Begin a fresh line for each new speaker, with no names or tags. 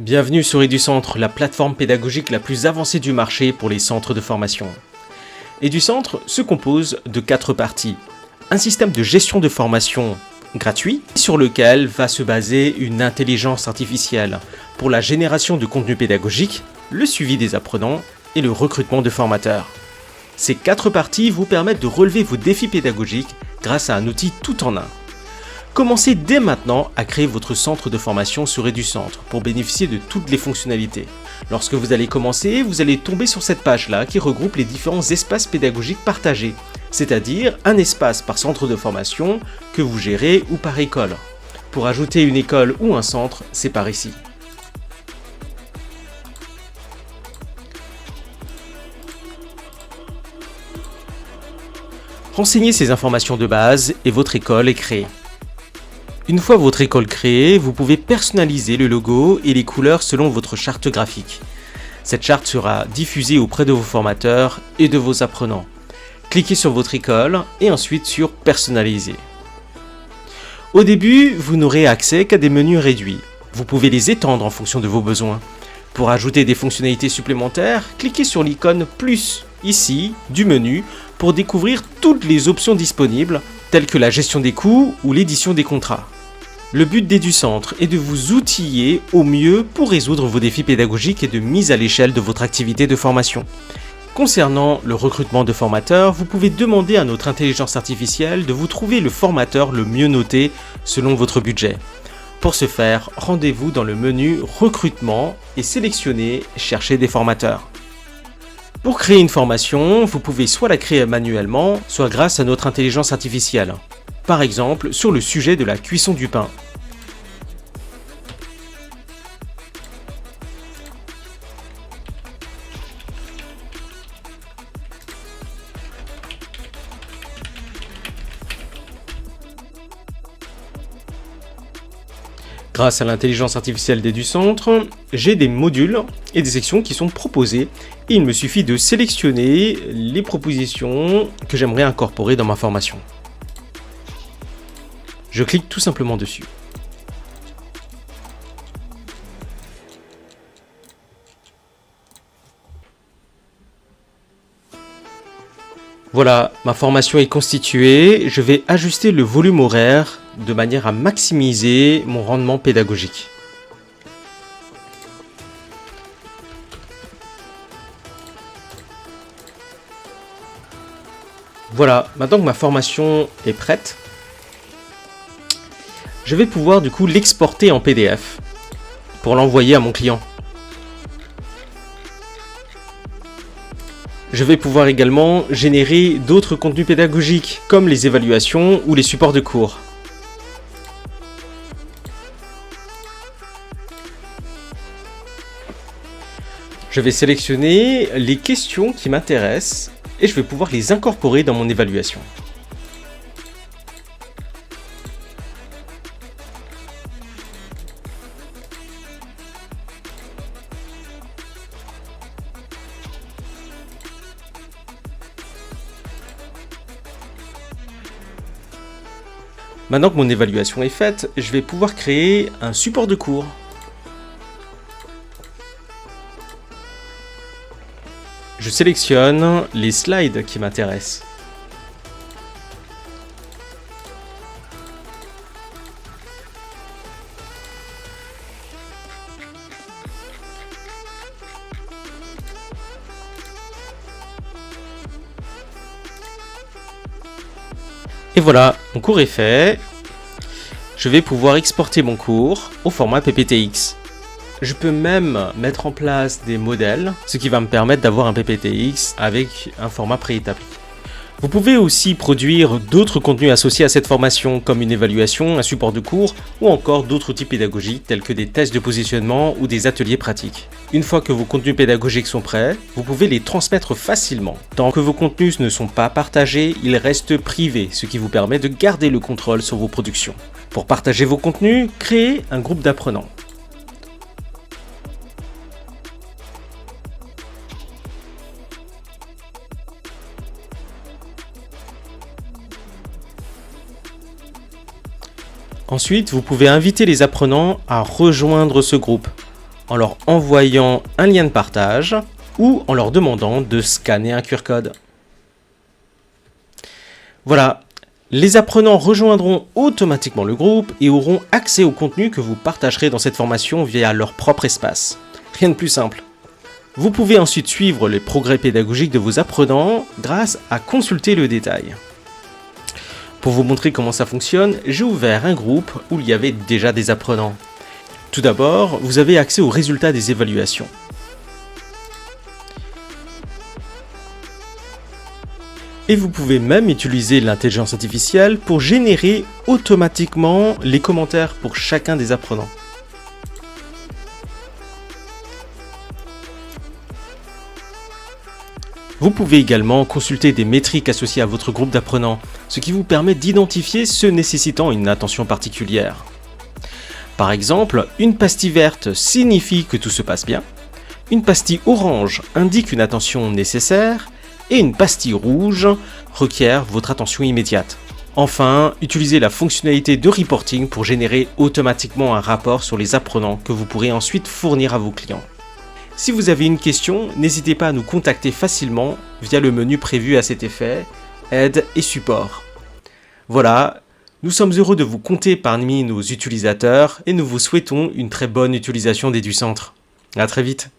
Bienvenue sur EduCentre, la plateforme pédagogique la plus avancée du marché pour les centres de formation. EduCentre se compose de 4 parties. Un système de gestion de formation gratuit sur lequel va se baser une intelligence artificielle pour la génération de contenu pédagogique, le suivi des apprenants et le recrutement de formateurs. Ces 4 parties vous permettent de relever vos défis pédagogiques grâce à un outil tout en un. Commencez dès maintenant à créer votre centre de formation sur EduCentre pour bénéficier de toutes les fonctionnalités. Lorsque vous allez commencer, vous allez tomber sur cette page-là qui regroupe les différents espaces pédagogiques partagés, c'est-à-dire un espace par centre de formation que vous gérez ou par école. Pour ajouter une école ou un centre, c'est par ici. Renseignez ces informations de base et votre école est créée. Une fois votre école créée, vous pouvez personnaliser le logo et les couleurs selon votre charte graphique. Cette charte sera diffusée auprès de vos formateurs et de vos apprenants. Cliquez sur votre école et ensuite sur Personnaliser. Au début, vous n'aurez accès qu'à des menus réduits. Vous pouvez les étendre en fonction de vos besoins. Pour ajouter des fonctionnalités supplémentaires, cliquez sur l'icône Plus, ici, du menu, pour découvrir toutes les options disponibles, telles que la gestion des coûts ou l'édition des contrats. Le but d'EduCentre est de vous outiller au mieux pour résoudre vos défis pédagogiques et de mise à l'échelle de votre activité de formation. Concernant le recrutement de formateurs, vous pouvez demander à notre intelligence artificielle de vous trouver le formateur le mieux noté selon votre budget. Pour ce faire, rendez-vous dans le menu Recrutement et sélectionnez Chercher des formateurs. Pour créer une formation, vous pouvez soit la créer manuellement, soit grâce à notre intelligence artificielle. Par exemple, sur le sujet de la cuisson du pain. Grâce à l'intelligence artificielle d'EduCentre, j'ai des modules et des sections qui sont proposés et il me suffit de sélectionner les propositions que j'aimerais incorporer dans ma formation. Je clique tout simplement dessus. Voilà, ma formation est constituée. Je vais ajuster le volume horaire de manière à maximiser mon rendement pédagogique. Voilà, maintenant que ma formation est prête, je vais pouvoir du coup l'exporter en PDF pour l'envoyer à mon client. Je vais pouvoir également générer d'autres contenus pédagogiques comme les évaluations ou les supports de cours. Je vais sélectionner les questions qui m'intéressent et je vais pouvoir les incorporer dans mon évaluation. Maintenant que mon évaluation est faite, je vais pouvoir créer un support de cours. Je sélectionne les slides qui m'intéressent. Et voilà, mon cours est fait. Je vais pouvoir exporter mon cours au format PPTX. Je peux même mettre en place des modèles, ce qui va me permettre d'avoir un PPTX avec un format préétabli. Vous pouvez aussi produire d'autres contenus associés à cette formation, comme une évaluation, un support de cours ou encore d'autres outils pédagogiques tels que des tests de positionnement ou des ateliers pratiques. Une fois que vos contenus pédagogiques sont prêts, vous pouvez les transmettre facilement. Tant que vos contenus ne sont pas partagés, ils restent privés, ce qui vous permet de garder le contrôle sur vos productions. Pour partager vos contenus, créez un groupe d'apprenants. Ensuite, vous pouvez inviter les apprenants à rejoindre ce groupe. en leur envoyant un lien de partage ou en leur demandant de scanner un QR code. Voilà, les apprenants rejoindront automatiquement le groupe et auront accès au contenu que vous partagerez dans cette formation via leur propre espace. Rien de plus simple. Vous pouvez ensuite suivre les progrès pédagogiques de vos apprenants grâce à consulter le détail. Pour vous montrer comment ça fonctionne, j'ai ouvert un groupe où il y avait déjà des apprenants. Tout d'abord, vous avez accès aux résultats des évaluations. Et vous pouvez même utiliser l'intelligence artificielle pour générer automatiquement les commentaires pour chacun des apprenants. Vous pouvez également consulter des métriques associées à votre groupe d'apprenants, ce qui vous permet d'identifier ceux nécessitant une attention particulière. Par exemple, une pastille verte signifie que tout se passe bien, une pastille orange indique une attention nécessaire, et une pastille rouge requiert votre attention immédiate. Enfin, utilisez la fonctionnalité de reporting pour générer automatiquement un rapport sur les apprenants que vous pourrez ensuite fournir à vos clients. Si vous avez une question, n'hésitez pas à nous contacter facilement via le menu prévu à cet effet, aide et support. Voilà, nous sommes heureux de vous compter parmi nos utilisateurs et nous vous souhaitons une très bonne utilisation d'EduCentre. À très vite.